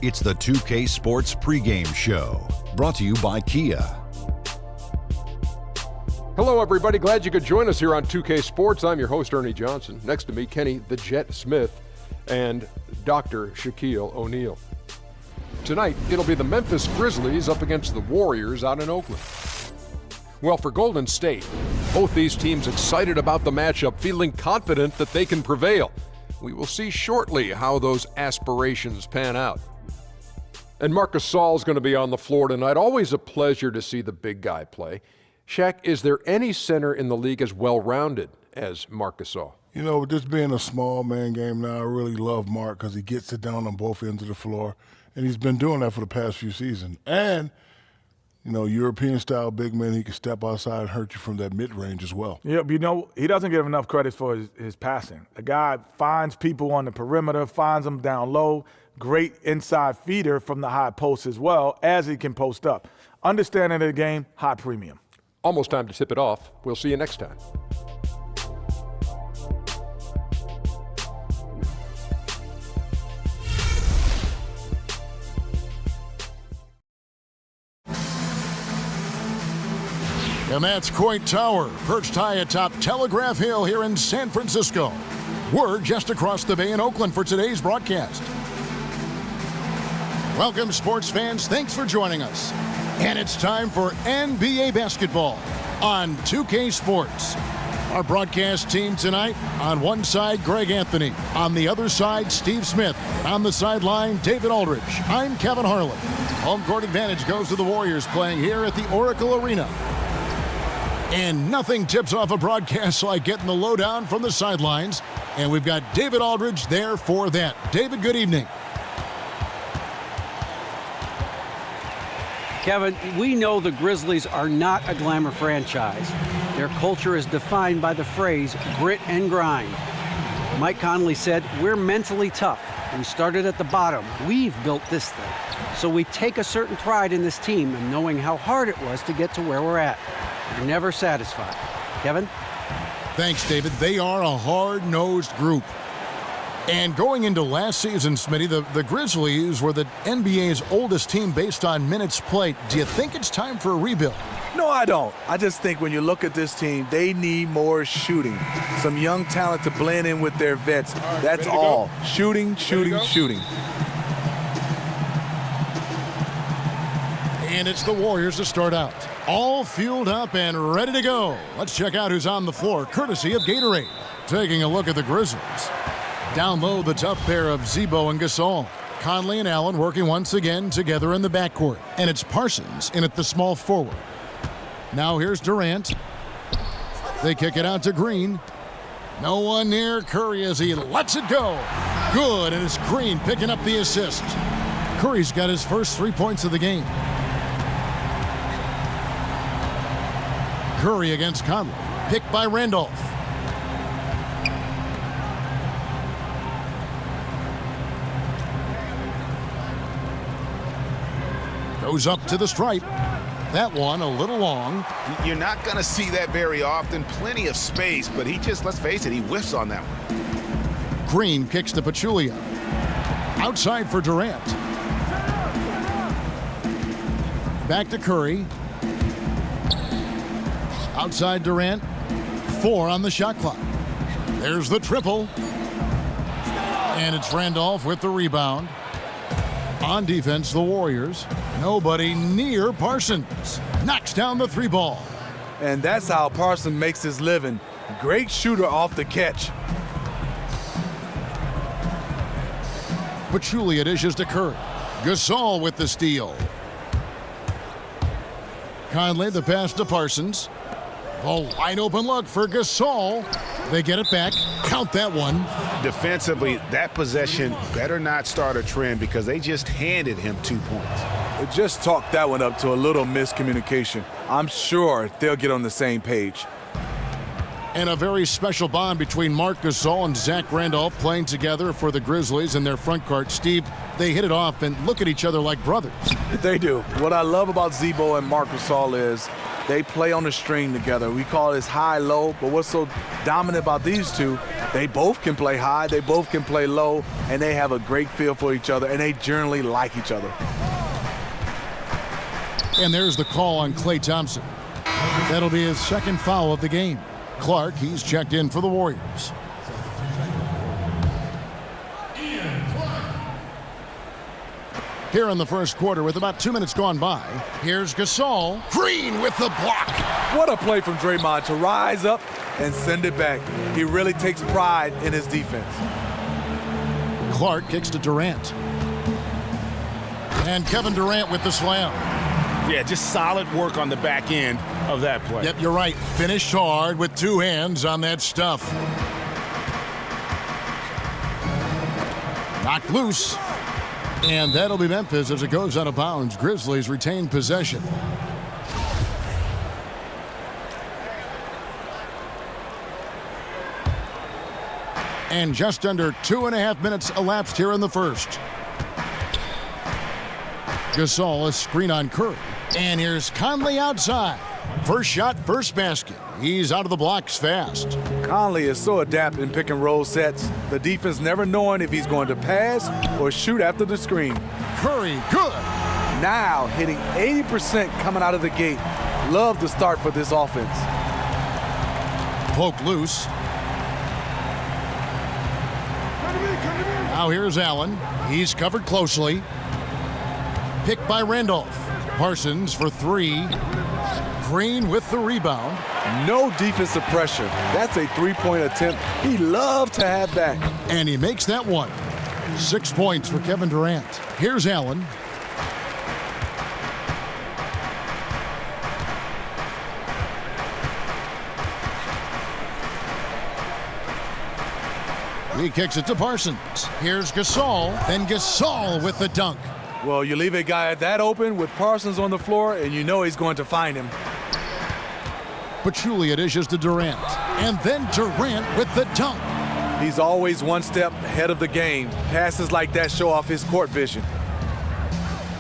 It's the 2K Sports pregame show, brought to you by Kia. Hello, everybody. Glad you could join us here on 2K Sports. I'm your host, Ernie Johnson. Next to me, Kenny the Jet Smith and Dr. Shaquille O'Neal. Tonight, it'll be the Memphis Grizzlies up against the Warriors out in Oakland. Well, for Golden State, both these teams excited about the matchup, feeling confident that they can prevail. We will see shortly how those aspirations pan out. And Marc Gasol is going to be on the floor tonight. Always a pleasure to see the big guy play. Shaq, is there any center in the league as well-rounded as Marc Gasol? You know, this being a small man game now, I really love Mark because he gets it down on both ends of the floor, and he's been doing that for the past few seasons. And, you know, European-style big men, he can step outside and hurt you from that mid-range as well. Yeah, but you know, he doesn't give enough credit for his passing. The guy finds people on the perimeter, finds them down low, great inside feeder from the high post as well, as he can post up. Understanding of the game, high premium. Almost time to tip it off. We'll see you next time. And that's Coit Tower, perched high atop Telegraph Hill here in San Francisco. We're just across the bay in Oakland for today's broadcast. Welcome, sports fans. Thanks for joining us. And it's time for NBA basketball on 2K Sports. Our broadcast team tonight, on one side, Greg Anthony. On the other side, Steve Smith. On the sideline, David Aldridge. I'm Kevin Harlan. Home court advantage goes to the Warriors playing here at the Oracle Arena. And nothing tips off a broadcast like getting the lowdown from the sidelines. And we've got David Aldridge there for that. David, good evening. Kevin, we know the Grizzlies are not a glamour franchise. Their culture is defined by the phrase grit and grind. Mike Conley said, "We're mentally tough. We started at the bottom. We've built this thing." So we take a certain pride in this team and knowing how hard it was to get to where we're at. We're never satisfied. Kevin? Thanks, David. They are a hard-nosed group. And going into last season, Smitty, the Grizzlies were the NBA's oldest team based on minutes played. Do you think it's time for a rebuild? No, I don't. I just think when you look at this team, they need more shooting. Some young talent to blend in with their vets. Right, that's all. Shooting, shooting, shooting. And it's the Warriors to start out. All fueled up and ready to go. Let's check out who's on the floor, courtesy of Gatorade. Taking a look at the Grizzlies. Down low, the tough pair of Zebo and Gasol. Conley and Allen working once again together in the backcourt. And it's Parsons in at the small forward. Now here's Durant. They kick it out to Green. No one near Curry as he lets it go. Good, and it's Green picking up the assist. Curry's got his first 3 points of the game. Curry against Conley. Picked by Randolph. Goes up to the stripe. That one a little long. You're not going to see that very often. Plenty of space, but he just, let's face it, he whiffs on that one. Green kicks to Pachulia. Outside for Durant. Back to Curry. Outside Durant. 4 on the shot clock. There's the triple. And it's Randolph with the rebound. On defense, the Warriors. Nobody near Parsons. Knocks down the 3 ball. And that's how Parsons makes his living. Great shooter off the catch. Pachulia dishes to Curry. Gasol with the steal. Conley the pass to Parsons. A wide open look for Gasol. They get it back. Count that one. Defensively, that possession better not start a trend because they just handed him 2 points. It just talked that one up to a little miscommunication. I'm sure they'll get on the same page. And a very special bond between Marc Gasol and Zach Randolph playing together for the Grizzlies in their front court. Steve, they hit it off and look at each other like brothers. They do. What I love about Zebo and Marc Gasol is They play on the string together. We call this high-low, but what's so dominant about these two, they both can play high, they both can play low, and they have a great feel for each other, and they generally like each other. And there's the call on Klay Thompson. That'll be his second foul of the game. Clark, he's checked in for the Warriors. Here in the first quarter with about 2 minutes gone by, here's Gasol. Green with the block. What a play from Draymond to rise up and send it back. He really takes pride in his defense. Clark kicks to Durant. And Kevin Durant with the slam. Yeah, just solid work on the back end of that play. Yep, you're right. Finished hard with two hands on that stuff. Knocked loose. And that'll be Memphis as it goes out of bounds. Grizzlies retain possession. And just under 2.5 minutes elapsed here in the first. Gasol, a screen on Curry. And here's Conley outside. First shot, first basket. He's out of the blocks fast. Conley is so adept in pick and roll sets. The defense never knowing if he's going to pass or shoot after the screen. Curry, good. Now hitting 80% coming out of the gate. Love the start for this offense. Poke loose. Now here's Allen. He's covered closely. Picked by Randolph. Parsons for three. Green with the rebound. No defensive pressure. That's a three-point attempt he loved to have back. And he makes that one. 6 points for Kevin Durant. Here's Allen. He kicks it to Parsons. Here's Gasol. Then Gasol with the dunk. Well, you leave a guy that open with Parsons on the floor, and you know he's going to find him. Pachulia dishes to Durant. And then Durant with the dunk. He's always one step ahead of the game. Passes like that show off his court vision.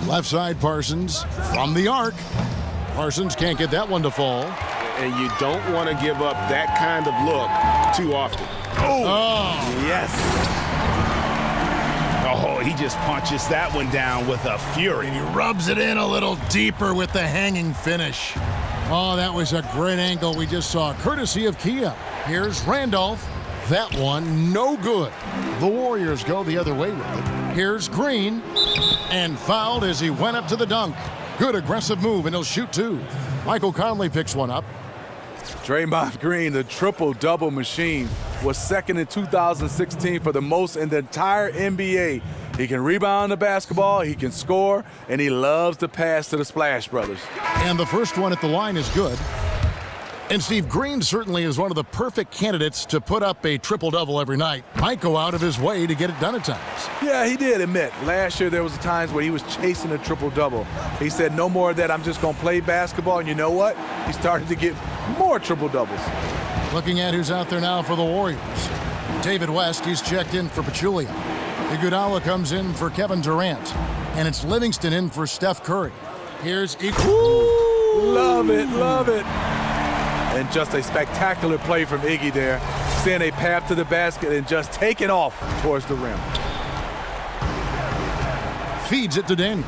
Left side Parsons from the arc. Parsons can't get that one to fall. And you don't want to give up that kind of look too often. Oh, yes. Oh, he just punches that one down with a fury. And he rubs it in a little deeper with the hanging finish. Oh, that was a great angle we just saw, courtesy of Kia. Here's Randolph. That one, no good. The Warriors go the other way with it. Here's Green. And fouled as he went up to the dunk. Good aggressive move, and he'll shoot two. Michael Conley picks one up. Draymond Green, the triple-double machine, was second in 2016 for the most in the entire NBA. He can rebound the basketball, he can score, and he loves to pass to the Splash Brothers. And the first one at the line is good. And Steve, Green certainly is one of the perfect candidates to put up a triple-double every night. Might go out of his way to get it done at times. Yeah, he did admit. Last year there was times where he was chasing a triple-double. He said, no more of that, I'm just going to play basketball. And you know what? He started to get more triple-doubles. Looking at who's out there now for the Warriors. David West, he's checked in for Pachulia. Iguodala comes in for Kevin Durant. And it's Livingston in for Steph Curry. Here's Iggy. Love it, love it. And just a spectacular play from Iggy there. Seeing a path to the basket and just taking off towards the rim. Feeds it to Daniels.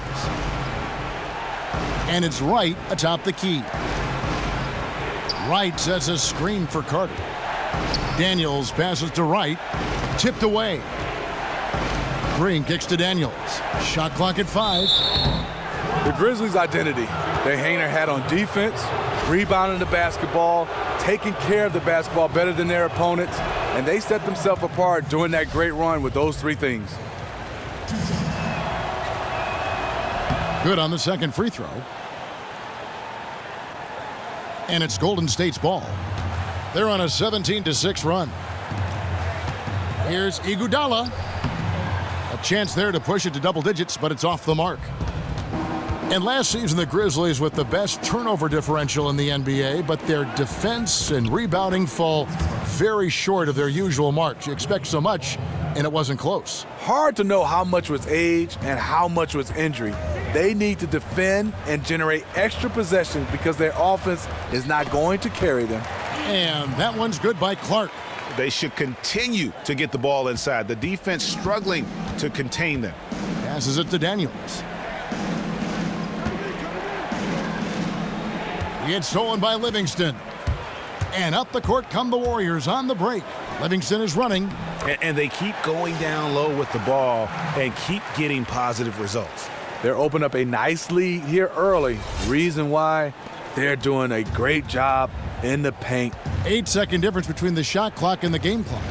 And it's Wright atop the key. Wright sets a screen for Carter. Daniels passes to Wright. Tipped away. Green kicks to Daniels. Shot clock at 5. The Grizzlies' identity. They hang their hat on defense, rebounding the basketball, taking care of the basketball better than their opponents, and they set themselves apart during that great run with those three things. Good on the second free throw. And it's Golden State's ball. They're on a 17-6 run. Here's Iguodala. A chance there to push it to double digits, but it's off the mark. And last season, the Grizzlies with the best turnover differential in the NBA, but their defense and rebounding fall very short of their usual mark. You expect so much, and it wasn't close. Hard to know how much was age and how much was injury. They need to defend and generate extra possessions because their offense is not going to carry them. And that one's good by Clark. They should continue to get the ball inside. The defense struggling to contain them. Passes it to Daniels. It's stolen by Livingston. And up the court come the Warriors on the break. Livingston is running. And they keep going down low with the ball and keep getting positive results. They're opening up a nice lead here early. Reason why, they're doing a great job in the paint. 8-second difference between the shot clock and the game clock.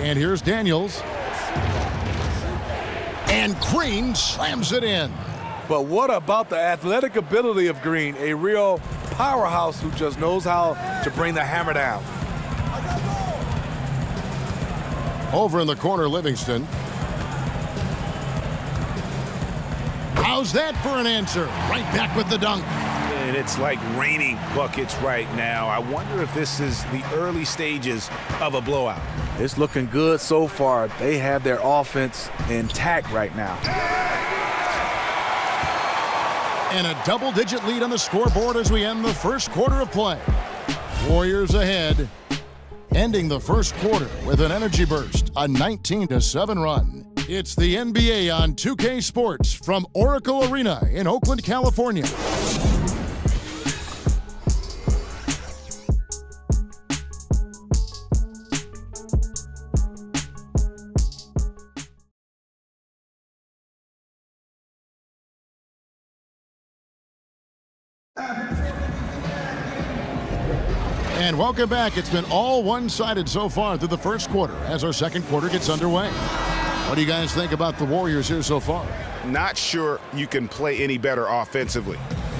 And here's Daniels. And Green slams it in. But what about the athletic ability of Green? A real powerhouse who just knows how to bring the hammer down. Over in the corner, Livingston. How's that for an answer? Right back with the dunk. And it's like raining buckets right now. I wonder if this is the early stages of a blowout. It's looking good so far. They have their offense intact right now. And a double-digit lead on the scoreboard as we end the first quarter of play. Warriors ahead, ending the first quarter with an energy burst, a 19-7 run. It's the NBA on 2K Sports from Oracle Arena in Oakland, California. And welcome back. It's been all one-sided so far through the first quarter as our second quarter gets underway. What do you guys think about the Warriors here so far? Not sure you can play any better offensively.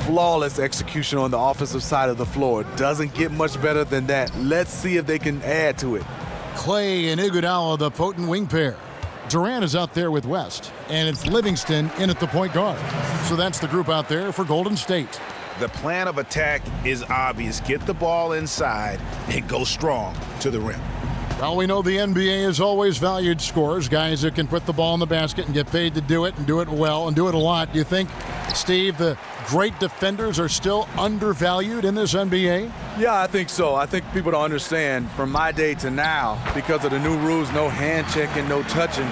Flawless execution on the offensive side of the floor. Doesn't get much better than that. Let's see if they can add to it. Clay and Iguodala, the potent wing pair. Durant is out there with West, and it's Livingston in at the point guard. So that's the group out there for Golden State. The plan of attack is obvious. Get the ball inside and go strong to the rim. Well, we know the NBA has always valued scorers, guys that can put the ball in the basket and get paid to do it and do it well and do it a lot. Do you think, Steve, the great defenders are still undervalued in this NBA? Yeah, I think so. I think people don't understand from my day to now, because of the new rules, no hand checking, no touching,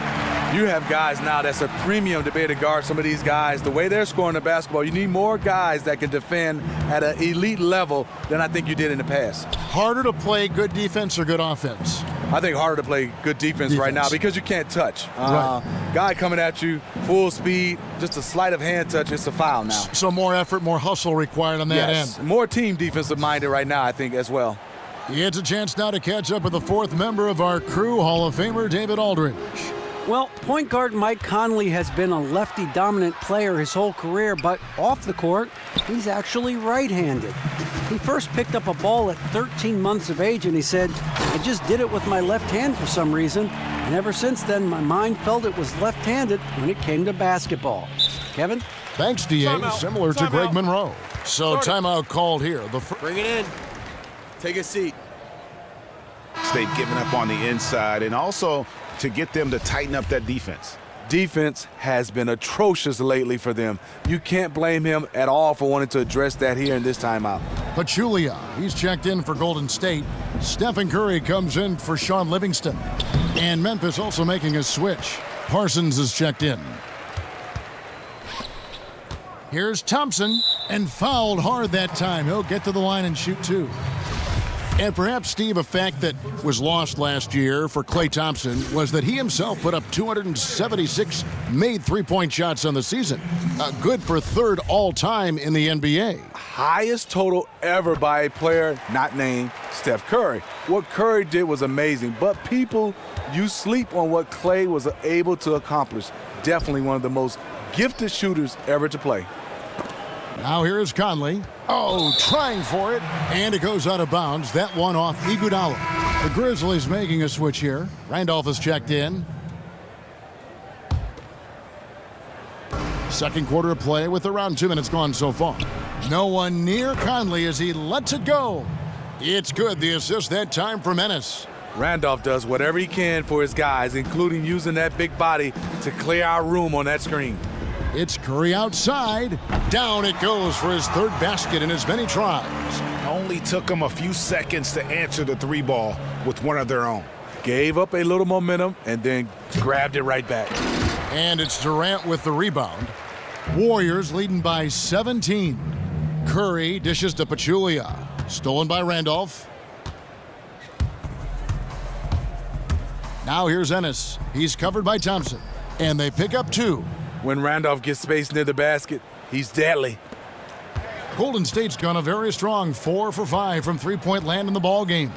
you have guys now that's a premium to be able to guard some of these guys. The way they're scoring the basketball, you need more guys that can defend at an elite level than I think you did in the past. Harder to play good defense or good offense? I think harder to play good defense right now because you can't touch. Right. Guy coming at you, full speed, just a sleight of hand touch, it's a foul now. So more effort, more hustle required on that end. More team defensive minded right now, I think, as well. It's a chance now to catch up with the fourth member of our crew, Hall of Famer David Aldridge. Well, point guard Mike Conley has been a lefty-dominant player his whole career, but off the court, he's actually right-handed. He first picked up a ball at 13 months of age, and he said, "I just did it with my left hand for some reason, and ever since then, my mind felt it was left-handed when it came to basketball." Kevin? Thanks, D.A., similar to Greg Monroe. So timeout called here. Bring it in. Take a seat. They've given up on the inside, and also to get them to tighten up that defense. Defense has been atrocious lately for them. You can't blame him at all for wanting to address that here in this timeout. Pachulia, he's checked in for Golden State. Stephen Curry comes in for Sean Livingston. And Memphis also making a switch. Parsons is checked in. Here's Thompson, and fouled hard that time. He'll get to the line and shoot two. And perhaps, Steve, a fact that was lost last year for Klay Thompson was that he himself put up 276 made three-point shots on the season. Good for third all-time in the NBA. Highest total ever by a player not named Steph Curry. What Curry did was amazing, but people, you sleep on what Klay was able to accomplish. Definitely one of the most gifted shooters ever to play. Now here is Conley. Oh, trying for it, and it goes out of bounds. That one off Iguodala. The Grizzlies making a switch here. Randolph is checked in. Second quarter of play with around 2 minutes gone so far. No one near Conley as he lets it go. It's good, the assist that time for Menace. Randolph does whatever he can for his guys, including using that big body to clear our room on that screen. It's Curry outside. Down it goes for his third basket in as many tries. Only took him a few seconds to answer the three ball with one of their own. Gave up a little momentum and then grabbed it right back. And it's Durant with the rebound. Warriors leading by 17. Curry dishes to Pachulia. Stolen by Randolph. Now here's Ennis. He's covered by Thompson. And they pick up 2. When Randolph gets space near the basket, he's deadly. Golden State's gone a very strong 4 for 5 from three-point land in the ball game.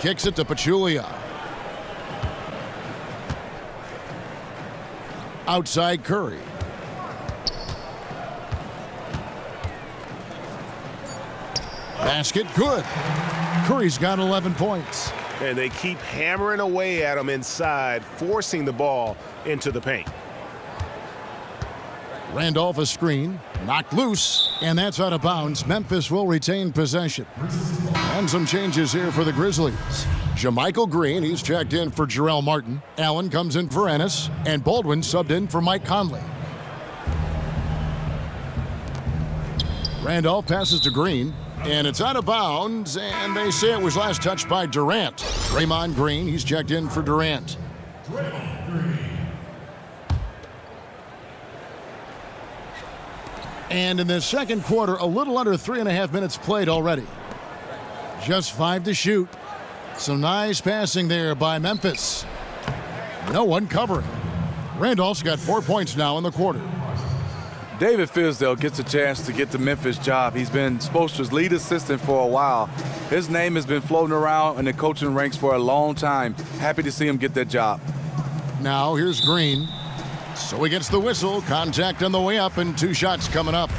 Kicks it to Pachulia. Outside Curry. Basket good. Curry's got 11 points. And they keep hammering away at him inside, forcing the ball into the paint. Randolph a screen, knocked loose, and that's out of bounds. Memphis will retain possession. And some changes here for the Grizzlies. Jermichael Green, he's checked in for Jarrell Martin. Allen comes in for Ennis, and Baldwin subbed in for Mike Conley. Randolph passes to Green, and it's out of bounds, and they say it was last touched by Durant. Draymond Green, he's checked in for Durant. And in the second quarter, a little under 3.5 minutes played already. Just 5 to shoot. Some nice passing there by Memphis. No one covering. Randolph's got 4 points now in the quarter. David Fizdale gets a chance to get the Memphis job. He's been Spoelstra's lead assistant for a while. His name has been floating around in the coaching ranks for a long time. Happy to see him get that job. Now here's Green. So he gets the whistle. Contact on the way up, and 2 shots coming up.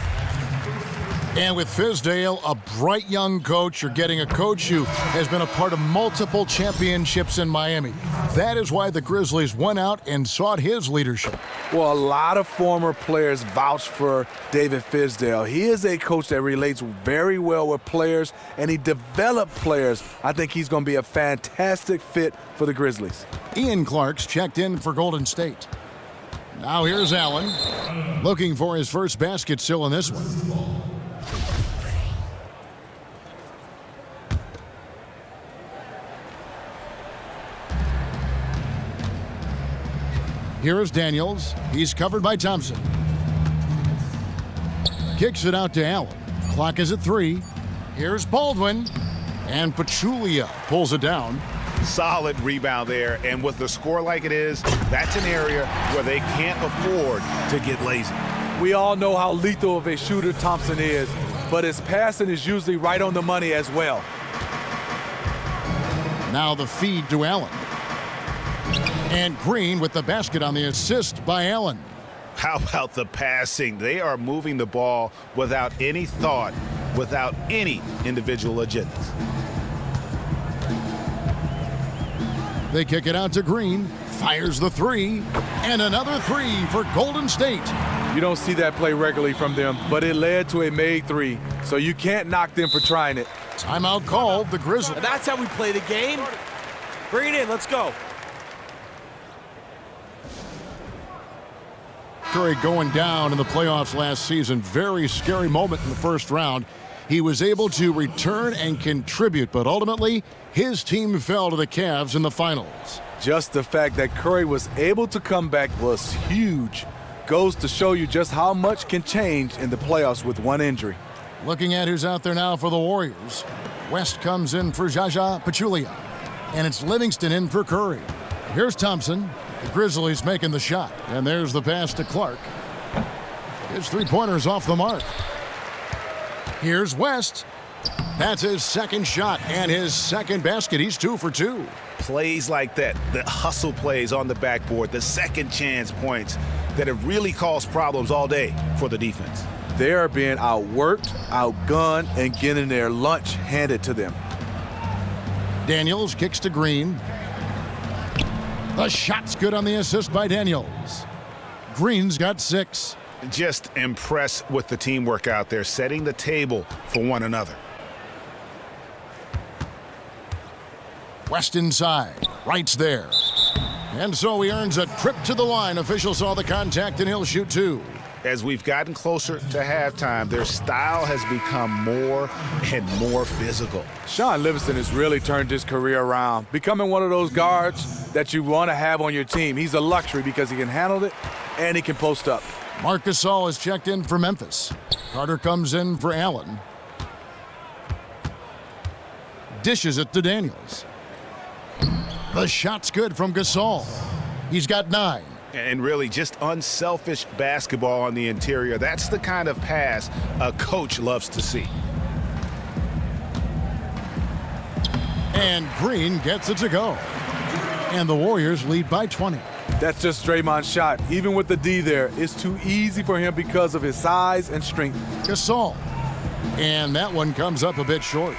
And with Fizdale, a bright young coach, you're getting a coach who has been a part of multiple championships in Miami. That is why the Grizzlies went out and sought his leadership. Well, a lot of former players vouch for David Fizdale. He is a coach that relates very well with players, and he developed players. I think he's going to be a fantastic fit for the Grizzlies. Ian Clark's checked in for Golden State. Now here's Allen, looking for his first basket still in this one. Here is Daniels. He's covered by Thompson. Kicks it out to Allen. Clock is at 3. Here's Baldwin. And Pachulia pulls it down. Solid rebound there, and with the score like it is, that's an area where they can't afford to get lazy. We all know how lethal of a shooter Thompson is, but his passing is usually right on the money as well. Now the feed to Allen. And Green with the basket on the assist by Allen. How about the passing? They are moving the ball without any thought, without any individual agendas. They kick it out to Green. Fires the 3. And another 3 for Golden State. You don't see that play regularly from them, but it led to a made 3. So you can't knock them for trying it. Timeout called, the Grizzlies. And that's how we play the game. Bring it in, let's go. Curry going down in the playoffs last season. Very scary moment in the first round. He was able to return and contribute, but ultimately, his team fell to the Cavs in the finals. Just the fact that Curry was able to come back was huge. Goes to show you just how much can change in the playoffs with one injury. Looking at who's out there now for the Warriors. West comes in for Jaja Pachulia. And it's Livingston in for Curry. Here's Thompson. The Grizzlies making the shot. And there's the pass to Clark. His three-pointer's off the mark. Here's West. That's his second shot and his second basket. He's 2 for 2. Plays like that, the hustle plays on the backboard, the second chance points that have really caused problems all day for the defense. They are being outworked, outgunned, and getting their lunch handed to them. Daniels kicks to Green. The shot's good on the assist by Daniels. Green's got 6. Just impressed with the teamwork out there, setting the table for one another. West inside. Wright's there. And so he earns a trip to the line. Official saw the contact, and he'll shoot two. As we've gotten closer to halftime, their style has become more and more physical. Sean Livingston has really turned his career around, becoming one of those guards that you want to have on your team. He's a luxury because he can handle it and he can post up. Marc Gasol is checked in for Memphis. Carter comes in for Allen. Dishes it to Daniels. The shot's good from Gasol. He's got 9. And really just unselfish basketball on the interior. That's the kind of pass a coach loves to see. And Green gets it to go. And the Warriors lead by 20. That's just Draymond's shot. Even with the D there, it's too easy for him because of his size and strength. Gasol. And that one comes up a bit short.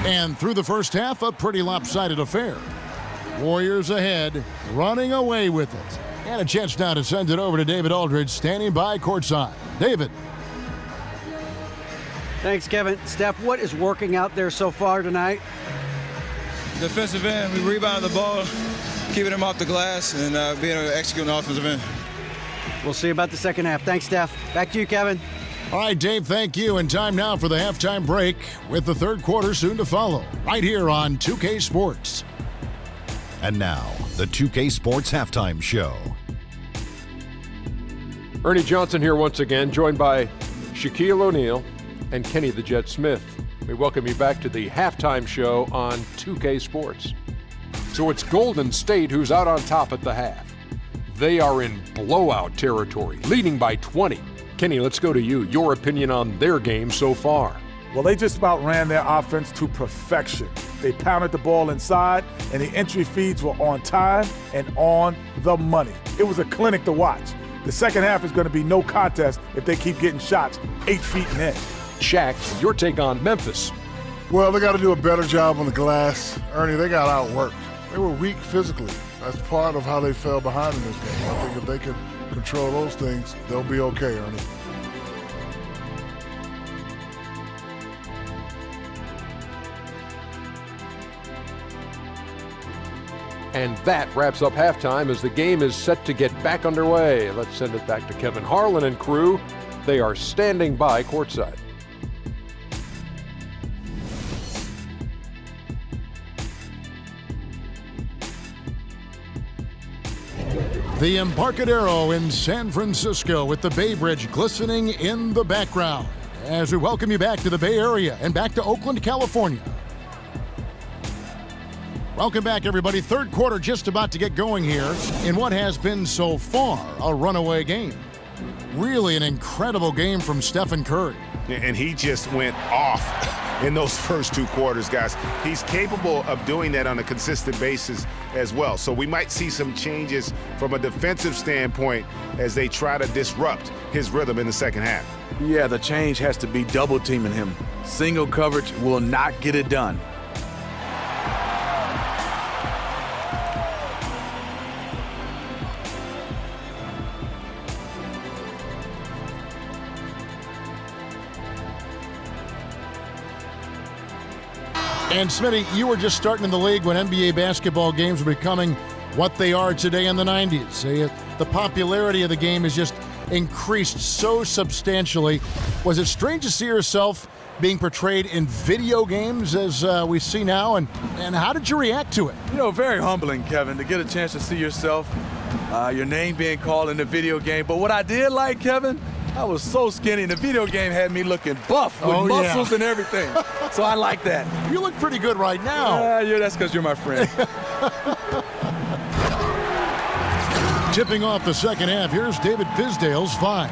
And through the first half, a pretty lopsided affair. Warriors ahead, running away with it. And a chance now to send it over to David Aldridge, standing by courtside. David. Thanks, Kevin. Steph, what is working out there so far tonight? Defensive end, we rebound the ball, keeping him off the glass, and being able to execute on the offensive end. We'll see about the second half. Thanks, Steph. Back to you, Kevin. All right, Dave, thank you. And time now for the halftime break, with the third quarter soon to follow, right here on 2K Sports. And now, the 2K Sports Halftime Show. Ernie Johnson here once again, joined by Shaquille O'Neal and Kenny the Jet Smith. We welcome you back to the halftime show on 2K Sports. So it's Golden State who's out on top at the half. They are in blowout territory, leading by 20. Kenny, let's go to you. Your opinion on their game so far. Well, they just about ran their offense to perfection. They pounded the ball inside, and the entry feeds were on time and on the money. It was a clinic to watch. The second half is going to be no contest if they keep getting shots 8 feet and in. Shaq, your take on Memphis. Well, they got to do a better job on the glass. Ernie, they got outworked. They were weak physically. That's part of how they fell behind in this game. I think if they can control those things, they'll be okay, Ernie. And that wraps up halftime as the game is set to get back underway. Let's send it back to Kevin Harlan and crew. They are standing by courtside. The Embarcadero in San Francisco with the Bay Bridge glistening in the background as we welcome you back to the Bay Area and back to Oakland, California. Welcome back, everybody. Third quarter just about to get going here in what has been so far a runaway game. Really an incredible game from Stephen Curry. And he just went off in those first 2 quarters, guys. He's capable of doing that on a consistent basis as well. So we might see some changes from a defensive standpoint as they try to disrupt his rhythm in the second half. Yeah, the change has to be double teaming him. Single coverage will not get it done. And Smitty, you were just starting in the league when NBA basketball games were becoming what they are today in the 90s. The popularity of the game has just increased so substantially. Was it strange to see yourself being portrayed in video games as we see now? And how did you react to it? You know, very humbling, Kevin, to get a chance to see yourself, your name being called in the video game. But what I did like, Kevin, I was so skinny, and the video game had me looking buff with muscles and everything. So I like that. You look pretty good right now. Yeah, that's because you're my friend. Tipping off the second half, here's David Fizdale's 5.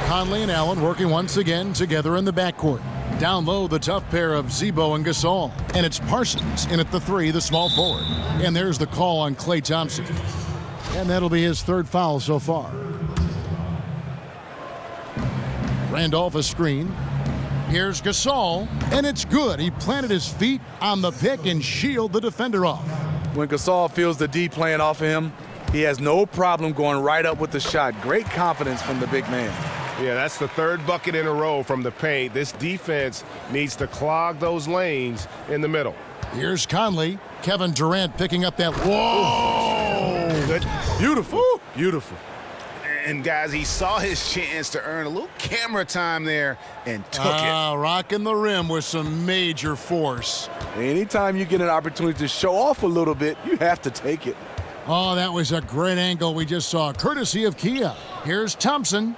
Conley and Allen working once again together in the backcourt. Down low, the tough pair of Zebo and Gasol. And it's Parsons in at the 3, the small forward. And there's the call on Klay Thompson. And that'll be his 3rd foul so far. Randolph a screen. Here's Gasol, and it's good. He planted his feet on the pick and shielded the defender off. When Gasol feels the D playing off of him, he has no problem going right up with the shot. Great confidence from the big man. Yeah, that's the 3rd bucket in a row from the paint. This defense needs to clog those lanes in the middle. Here's Conley. Kevin Durant picking up that. Whoa! Goodness. Beautiful. Beautiful. And guys, he saw his chance to earn a little camera time there and took it. Rocking the rim with some major force. Anytime you get an opportunity to show off a little bit, you have to take it. Oh, that was a great angle we just saw, courtesy of Kia. Here's Thompson.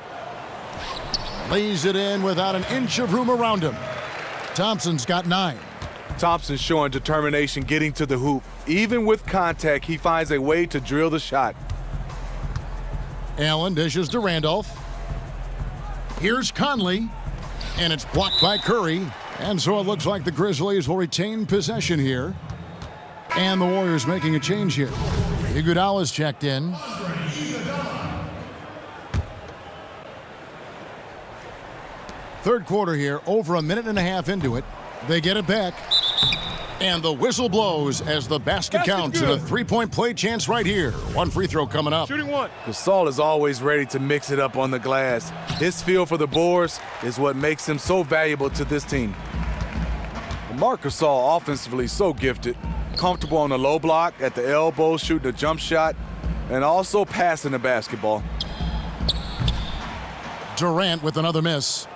Lays it in without an inch of room around him. Thompson's got 9. Thompson showing determination getting to the hoop. Even with contact, he finds a way to drill the shot. Allen dishes to Randolph. Here's Conley. And it's blocked by Curry. And so it looks like the Grizzlies will retain possession here. And the Warriors making a change here. Iguodala's checked in. Third quarter here, over a minute and a half into it. They get it back. And the whistle blows as the basket counts and a three-point play chance right here. One free throw coming up. Shooting one. Gasol is always ready to mix it up on the glass. His feel for the boards is what makes him so valuable to this team. Marc Gasol offensively so gifted. Comfortable on the low block, at the elbow, shooting a jump shot, and also passing the basketball. Durant with another miss.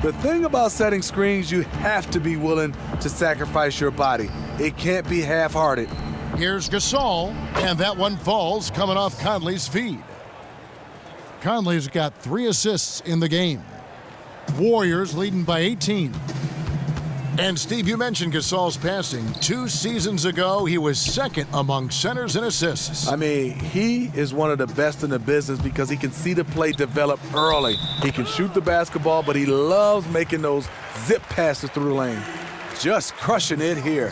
The thing about setting screens, you have to be willing to sacrifice your body. It can't be half-hearted. Here's Gasol, and that one falls coming off Conley's feed. Conley's got 3 assists in the game. Warriors leading by 18. And Steve, you mentioned Gasol's passing. 2 seasons ago, he was second among centers in assists. I mean, he is one of the best in the business because he can see the play develop early. He can shoot the basketball, but he loves making those zip passes through the lane. Just crushing it here.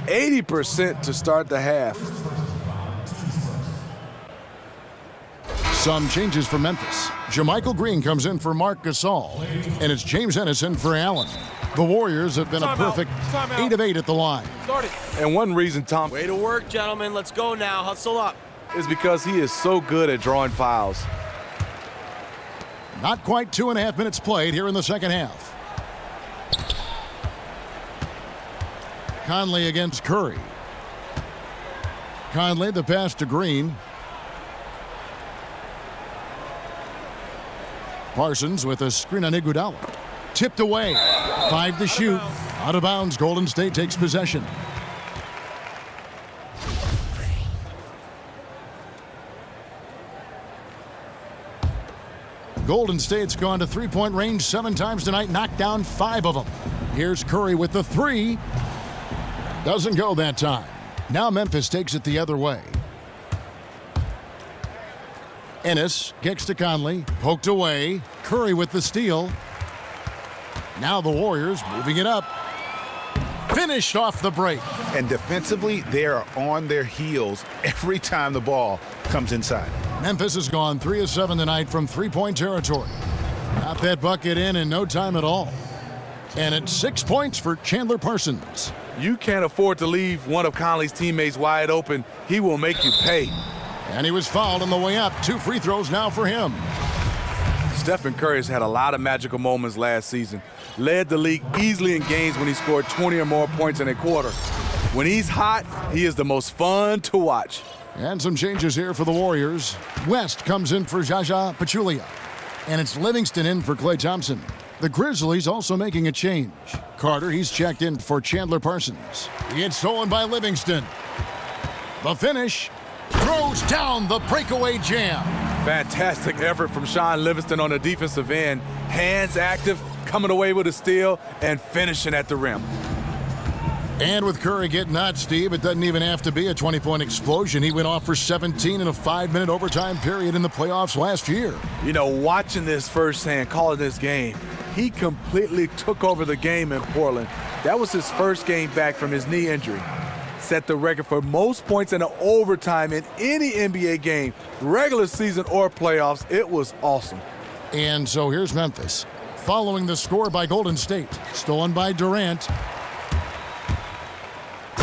80% to start the half. Some changes for Memphis. JaMychal Green comes in for Marc Gasol, and it's James Ennis for Allen. The Warriors have been a perfect 8 of 8 at the line. And one reason Tom Way to work, gentlemen. Let's go now. Hustle up. is because he is so good at drawing fouls. Not quite 2.5 minutes played here in the second half. Conley against Curry. Conley, the pass to Green. Parsons with a screen on Iguodala. Tipped away. 5 to shoot. Out of bounds. Golden State takes possession. Golden State's gone to three-point range 7 times tonight, knocked down 5 of them. Here's Curry with the 3. Doesn't go that time. Now Memphis takes it the other way. Ennis kicks to Conley, poked away. Curry with the steal. Now the Warriors moving it up. Finished off the break. And defensively, they are on their heels every time the ball comes inside. Memphis has gone 3 of 7 tonight from three-point territory. Got that bucket in no time at all. And it's 6 points for Chandler Parsons. You can't afford to leave one of Conley's teammates wide open. He will make you pay. And he was fouled on the way up. 2 free throws now for him. Stephen Curry has had a lot of magical moments last season. Led the league easily in games when he scored 20 or more points in a quarter. When he's hot, he is the most fun to watch. And some changes here for the Warriors. West comes in for Jaja Pachulia. And it's Livingston in for Klay Thompson. The Grizzlies also making a change. Carter, he's checked in for Chandler Parsons. He gets stolen by Livingston. The finish. Throws down the breakaway jam. Fantastic effort from Sean Livingston on the defensive end. Hands active, coming away with a steal, and finishing at the rim. And with Curry getting hot, Steve, it doesn't even have to be a 20-point explosion. He went off for 17 in a 5-minute overtime period in the playoffs last year. You know, watching this firsthand, calling this game, he completely took over the game in Portland. That was his first game back from his knee injury. Set the record for most points in an overtime in any NBA game, regular season or playoffs. It was awesome. And so here's Memphis. Following the score by Golden State. Stolen by Durant.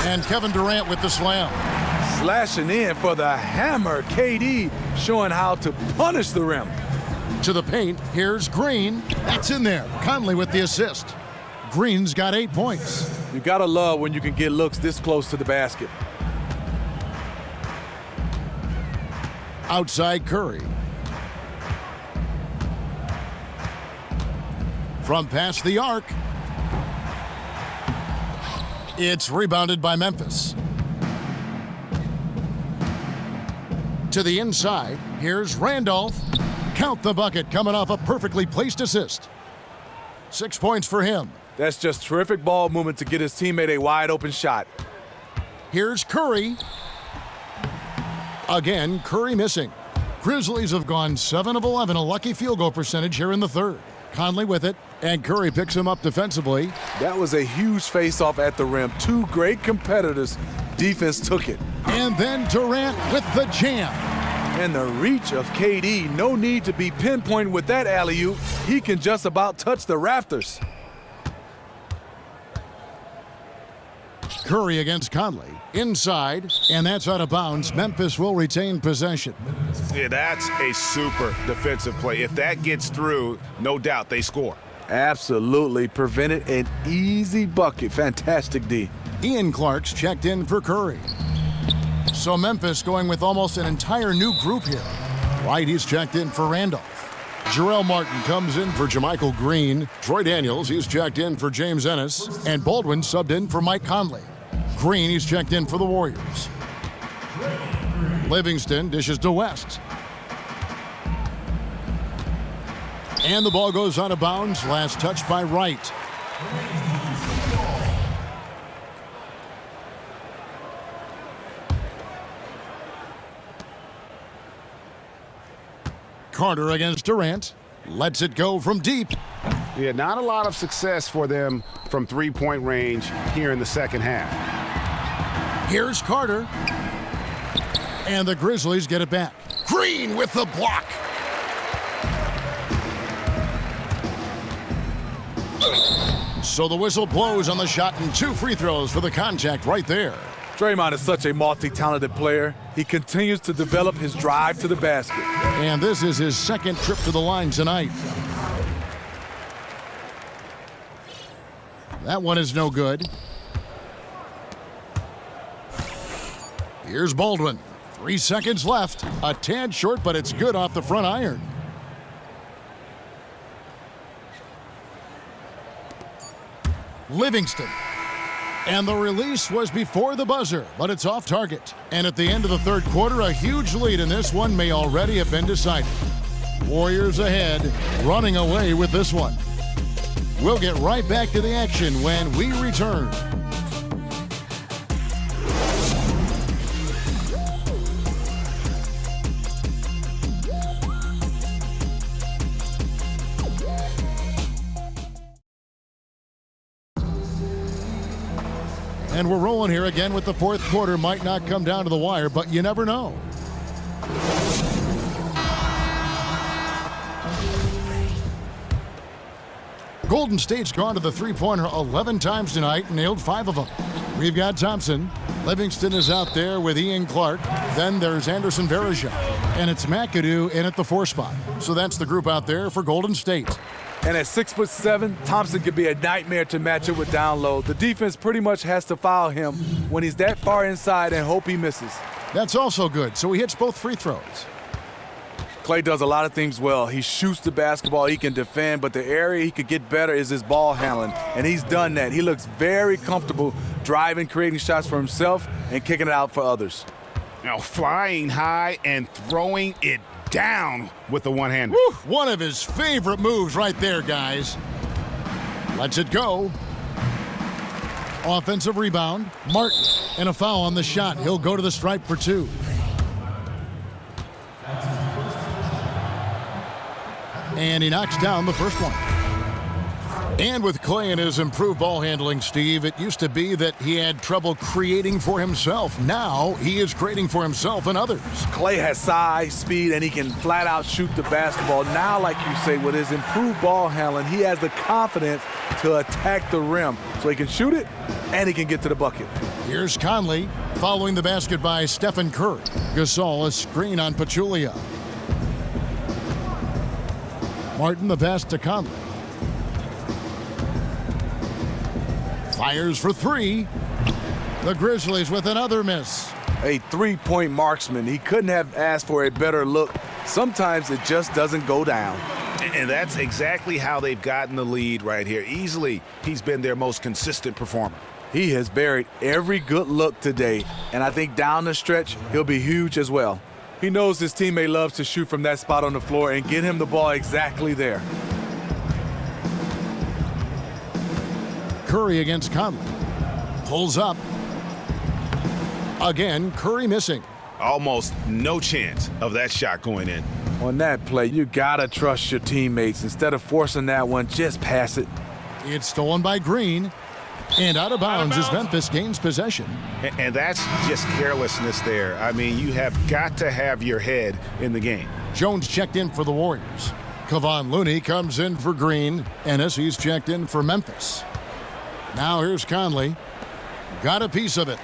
And Kevin Durant with the slam. Slashing in for the hammer. KD showing how to punish the rim. To the paint. Here's Green. That's in there. Conley with the assist. Green's got 8 points. You gotta love when you can get looks this close to the basket. Outside Curry. From past the arc. It's rebounded by Memphis. To the inside, here's Randolph. Count the bucket, coming off a perfectly placed assist. 6 points for him. That's just terrific ball movement to get his teammate a wide open shot. Here's Curry. Again, Curry missing. Grizzlies have gone 7 of 11, a lucky field goal percentage here in the third. Conley with it, and Curry picks him up defensively. That was a huge face-off at the rim. Two great competitors. Defense took it. And then Durant with the jam. And the reach of KD, no need to be pinpointed with that alley-oop. He can just about touch the rafters. Curry against Conley. Inside, and that's out of bounds. Memphis will retain possession. Yeah, that's a super defensive play. If that gets through, no doubt they score. Absolutely. Prevented an easy bucket. Fantastic D. Ian Clark's checked in for Curry. So Memphis going with almost an entire new group here. White, he's checked in for Randolph. Jarrell Martin comes in for JaMychal Green. Troy Daniels, he's checked in for James Ennis. And Baldwin subbed in for Mike Conley. Green, he's checked in for the Warriors. Livingston dishes to West. And the ball goes out of bounds. Last touch by Wright. Carter against Durant. Lets it go from deep. Yeah, not a lot of success for them from three-point range here in the second half. Here's Carter. And the Grizzlies get it back. Green with the block. So the whistle blows on the shot and 2 free throws for the contact right there. Draymond is such a multi-talented player. He continues to develop his drive to the basket. And this is his second trip to the line tonight. That one is no good. Here's Baldwin. 3 seconds left. A tad short, but it's good off the front iron. Livingston. And the release was before the buzzer, but it's off target. And at the end of the third quarter, a huge lead in this one may already have been decided. Warriors ahead, running away with this one. We'll get right back to the action when we return. And we're rolling here again with the fourth quarter. Might not come down to the wire, but you never know. Golden State's gone to the three-pointer 11 times tonight and nailed 5 of them. We've got Thompson. Livingston is out there with Ian Clark. Then there's Anderson Varejao. And it's McAdoo in at the 4 spot. So that's the group out there for Golden State. And at 6'7", Thompson could be a nightmare to match up with down low. The defense pretty much has to foul him when he's that far inside and hope he misses. That's also good. So he hits both free throws. Klay does a lot of things well. He shoots the basketball, he can defend, but the area he could get better is his ball handling, and he's done that. He looks very comfortable driving, creating shots for himself, and kicking it out for others. Now flying high and throwing it down with the one-hander. One of his favorite moves right there, guys. Lets it go. Offensive rebound. Martin, and a foul on the shot. He'll go to the stripe for 2. And he knocks down the first one. And with Klay and his improved ball handling, Steve, it used to be that he had trouble creating for himself. Now he is creating for himself and others. Klay has size, speed, and he can flat out shoot the basketball. Now, like you say, with his improved ball handling, he has the confidence to attack the rim. So he can shoot it and he can get to the bucket. Here's Conley following the basket by Stephen Curry. Gasol, a screen on Pachulia. Martin, the pass to Conley. Fires for three. The Grizzlies with another miss. A three-point marksman. He couldn't have asked for a better look. Sometimes it just doesn't go down. And that's exactly how they've gotten the lead right here. Easily, he's been their most consistent performer. He has buried every good look today, and I think down the stretch, he'll be huge as well. He knows his teammate loves to shoot from that spot on the floor and get him the ball exactly there. Curry against Conley. Pulls up. Again, Curry missing. Almost no chance of that shot going in. On that play, you gotta trust your teammates. Instead of forcing that one, just pass it. It's stolen by Green. And out of bounds as Memphis gains possession. And that's just carelessness there. I mean, you have got to have your head in the game. Jones checked in for the Warriors. Kevon Looney comes in for Green. Ennis, he's checked in for Memphis. Now here's Conley. Got a piece of it.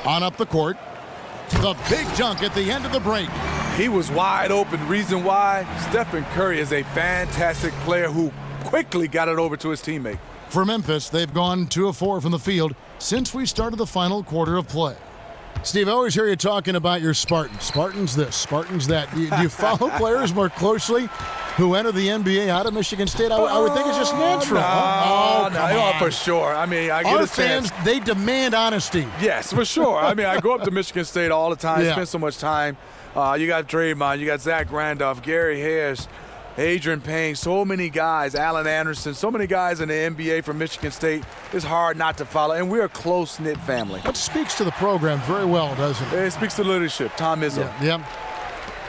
On up the court. The big dunk at the end of the break. He was wide open. Reason why? Stephen Curry is a fantastic player who quickly got it over to his teammate. For Memphis, they've gone 2 of 4 from the field since we started the final quarter of play. Steve, I always hear you talking about your Spartans. Spartans this, Spartans that. Do you follow players more closely who enter the NBA out of Michigan State? I would think it's just natural. No, for sure. I mean, I get our a chance. fans, they demand honesty. Yes, for sure. I mean, I go up to Michigan State all the time, spend so much time. You got Draymond, you got Zach Randolph, Gary Harris, Adrian Payne, so many guys, Allen Anderson, so many guys in the NBA from Michigan State. It's hard not to follow, and we're a close-knit family. It speaks to the program very well, doesn't it? It speaks to leadership, Tom Izzo. Yeah.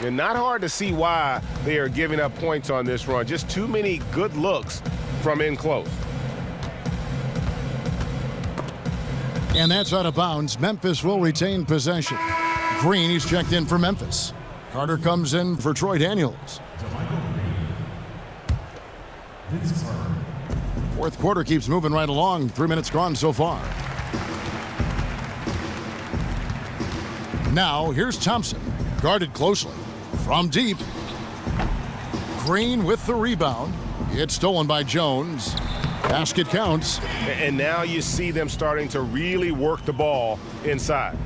And not hard to see why they are giving up points on this run. Just too many good looks from in close. And that's out of bounds. Memphis will retain possession. Green, he's checked in for Memphis. Carter comes in for Troy Daniels. Fourth quarter keeps moving right along. 3 minutes gone so far. Now, here's Thompson. Guarded closely. From deep. Green with the rebound. It's stolen by Jones. Basket counts. And now you see them starting to really work the ball inside.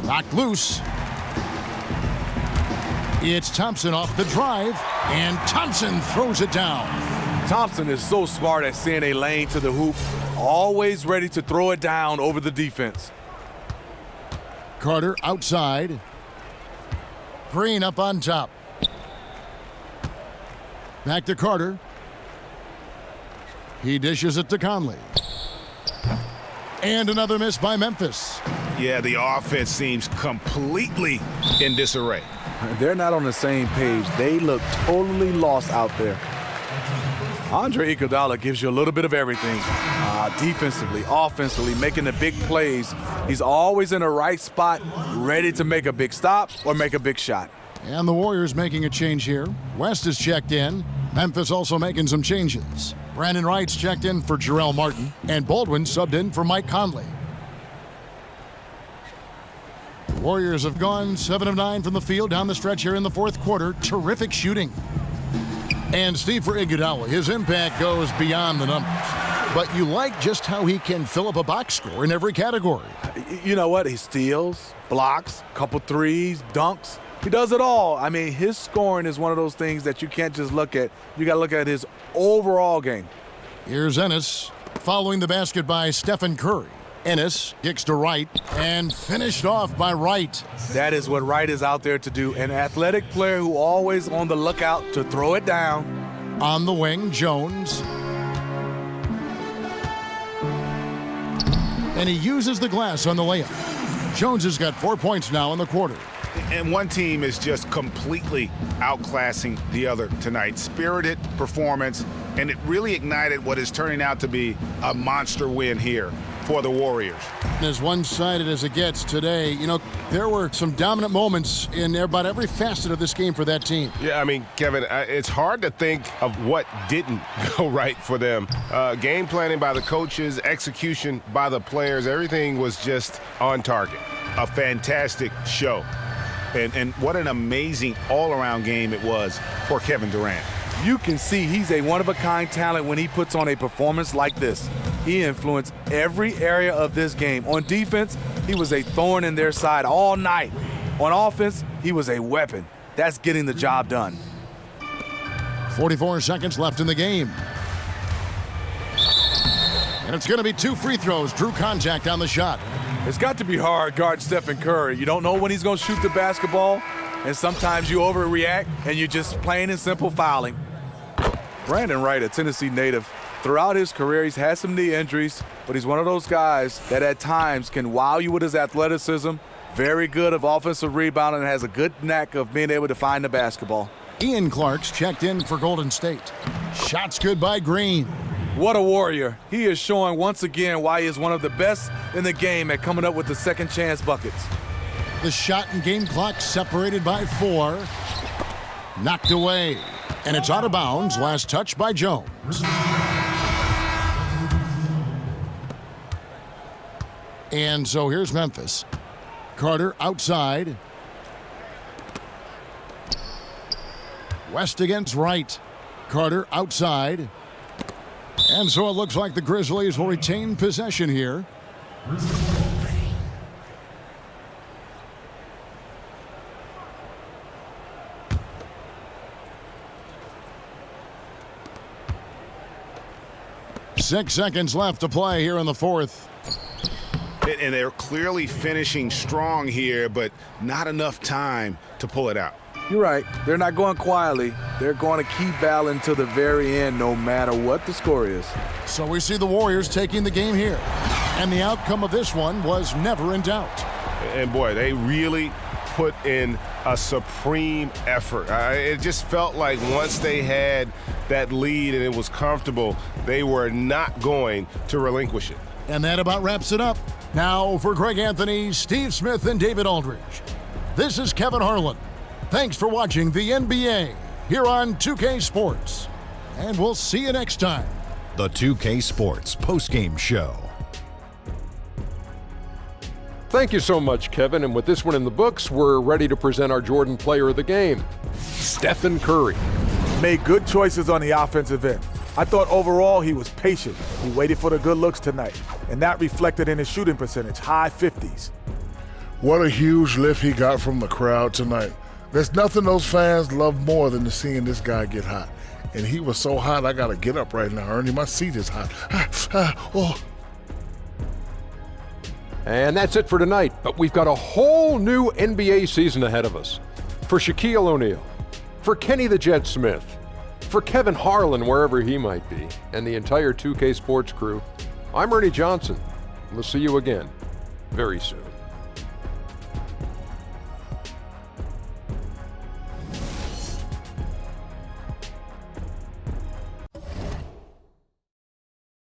Knocked loose. It's Thompson off the drive, and Thompson throws it down. Thompson is so smart at seeing a lane to the hoop, always ready to throw it down over the defense. Carter outside. Green up on top. Back to Carter. He dishes it to Conley. And another miss by Memphis. Yeah, the offense seems completely in disarray. They're not on the same page. They look totally lost out there. Andre Iguodala gives you a little bit of everything. Defensively, offensively, making the big plays. He's always in the right spot, ready to make a big stop or make a big shot. And the Warriors making a change here. West is checked in. Memphis also making some changes. Brandon Wright's checked in for Jarrell Martin. And Baldwin subbed in for Mike Conley. The Warriors have gone 7 of 9 from the field down the stretch here in the fourth quarter. Terrific shooting. And Steve, for Iguodala, his impact goes beyond the numbers. But you like just how he can fill up a box score in every category. You know what? He steals, blocks, couple threes, dunks. He does it all. I mean, his scoring is one of those things that you can't just look at. You got to look at his overall game. Here's Ennis following the basket by Stephen Curry. Ennis kicks to Wright and finished off by Wright. That is what Wright is out there to do. An athletic player who always on the lookout to throw it down. On the wing, Jones. And he uses the glass on the layup. Jones has got 4 points now in the quarter. And one team is just completely outclassing the other tonight. Spirited performance, and it really ignited what is turning out to be a monster win here for the Warriors. As one-sided as it gets today, you know, there were some dominant moments in about every facet of this game for that team. Yeah, I mean, Kevin, it's hard to think of what didn't go right for them. Game planning by the coaches, execution by the players, everything was just on target. A fantastic show. And what an amazing all-around game it was for Kevin Durant. You can see he's a one-of-a-kind talent when he puts on a performance like this. He influenced every area of this game. On defense, he was a thorn in their side all night. On offense, he was a weapon. That's getting the job done. 44 seconds left in the game. And it's going to be 2 free throws. Drew contact on the shot. It's got to be hard guarding Stephen Curry. You don't know when he's going to shoot the basketball, and sometimes you overreact, and you're just plain and simple fouling. Brandon Wright, a Tennessee native, throughout his career, he's had some knee injuries, but he's one of those guys that at times can wow you with his athleticism, very good of offensive rebounding, and has a good knack of being able to find the basketball. Ian Clark's checked in for Golden State. Shots good by Green. What a warrior. He is showing once again why he is one of the best in the game at coming up with the second chance buckets. The shot and game clock separated by 4. Knocked away. And it's out of bounds. Last touch by Jones. And so here's Memphis. Carter outside. West against Wright. Carter outside. And so it looks like the Grizzlies will retain possession here. Six seconds left to play here in the fourth. And they're clearly finishing strong here, but not enough time to pull it out. You're right. They're not going quietly. They're going to keep battling to the very end, no matter what the score is. So we see the Warriors taking the game here. And the outcome of this one was never in doubt. And boy, they really put in a supreme effort. It just felt like once they had that lead and it was comfortable, they were not going to relinquish it. And that about wraps it up. Now for Greg Anthony, Steve Smith, and David Aldridge, this is Kevin Harlan. Thanks for watching the NBA here on 2K Sports. And we'll see you next time. The 2K Sports postgame show. Thank you so much, Kevin. And with this one in the books, we're ready to present our Jordan Player of the Game, Stephen Curry. Made good choices on the offensive end. I thought overall he was patient. He waited for the good looks tonight, and that reflected in his shooting percentage, high 50s. What a huge lift he got from the crowd tonight. There's nothing those fans love more than to seeing this guy get hot. And he was so hot, I got to get up right now, Ernie. My seat is hot. And that's it for tonight, but we've got a whole new NBA season ahead of us. For Shaquille O'Neal, for Kenny the Jet Smith, for Kevin Harlan, wherever he might be, and the entire 2K Sports crew, I'm Ernie Johnson. We'll see you again very soon.